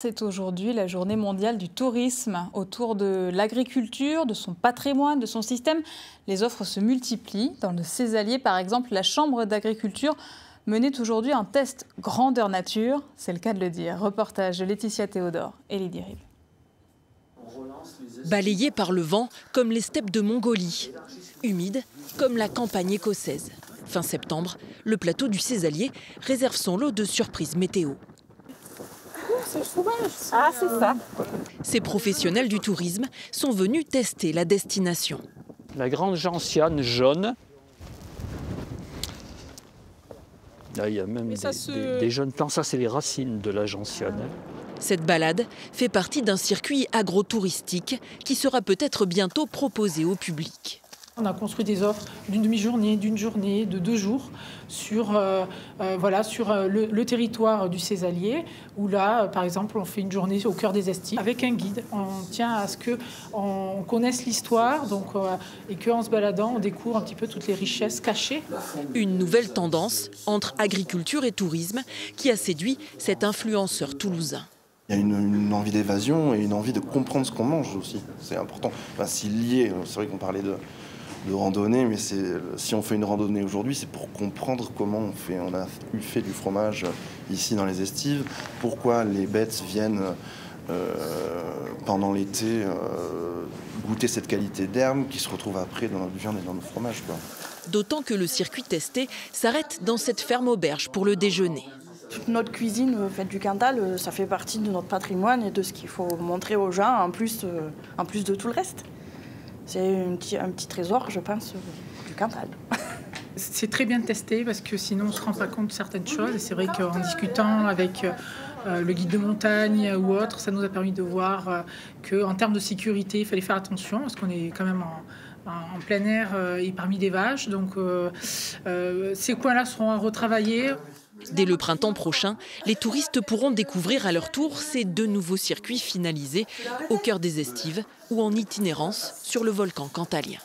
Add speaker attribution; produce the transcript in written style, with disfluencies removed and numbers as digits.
Speaker 1: C'est aujourd'hui la journée mondiale du tourisme. Autour de l'agriculture, de son patrimoine, de son système, les offres se multiplient. Dans le Cézallier, par exemple, la Chambre d'agriculture menait aujourd'hui un test grandeur nature. C'est le cas de le dire. Reportage de Laetitia Théodore et Lydie Rive.
Speaker 2: Balayés par le vent comme les steppes de Mongolie, humides comme la campagne écossaise. Fin septembre, le plateau du Cézallier réserve son lot de surprises météo.
Speaker 3: C'est sauvage. Ah, c'est ça.
Speaker 2: Ces professionnels du tourisme sont venus tester la destination.
Speaker 4: La grande gentiane jaune. Là, il y a même des jeunes plants. Ça, c'est les racines de la gentiane.
Speaker 2: Cette balade fait partie d'un circuit agro-touristique qui sera peut-être bientôt proposé au public.
Speaker 3: On a construit des offres d'une demi-journée, d'une journée, de 2 jours sur le territoire du Cézallier, où là, par exemple, on fait une journée au cœur des Estives avec un guide. On tient à ce qu'on connaisse l'histoire et qu'en se baladant, on découvre un petit peu toutes les richesses cachées.
Speaker 2: Une nouvelle tendance entre agriculture et tourisme qui a séduit cet influenceur toulousain.
Speaker 5: Il y a une envie d'évasion et une envie de comprendre ce qu'on mange aussi. C'est important. Enfin, c'est lié. C'est vrai qu'on parlait de randonnée, mais si on fait une randonnée aujourd'hui, c'est pour comprendre comment on fait. On a fait du fromage ici dans les Estives. Pourquoi les bêtes viennent pendant l'été goûter cette qualité d'herbe qui se retrouve après dans notre viande et dans nos fromages, quoi.
Speaker 2: D'autant que le circuit testé s'arrête dans cette ferme auberge pour le déjeuner.
Speaker 6: Toute notre cuisine faite du Cantal, ça fait partie de notre patrimoine et de ce qu'il faut montrer aux gens, en plus de tout le reste. C'est un petit trésor, je pense, du Cantal.
Speaker 3: C'est très bien de tester parce que sinon on ne se rend pas compte de certaines choses. Et c'est vrai qu'en discutant avec le guide de montagne ou autre, ça nous a permis de voir qu'en termes de sécurité, il fallait faire attention parce qu'on est quand même en plein air et parmi des vaches. Donc ces coins-là seront à retravailler.
Speaker 2: Dès le printemps prochain, les touristes pourront découvrir à leur tour ces 2 nouveaux circuits finalisés au cœur des Estives ou en itinérance sur le volcan cantalien.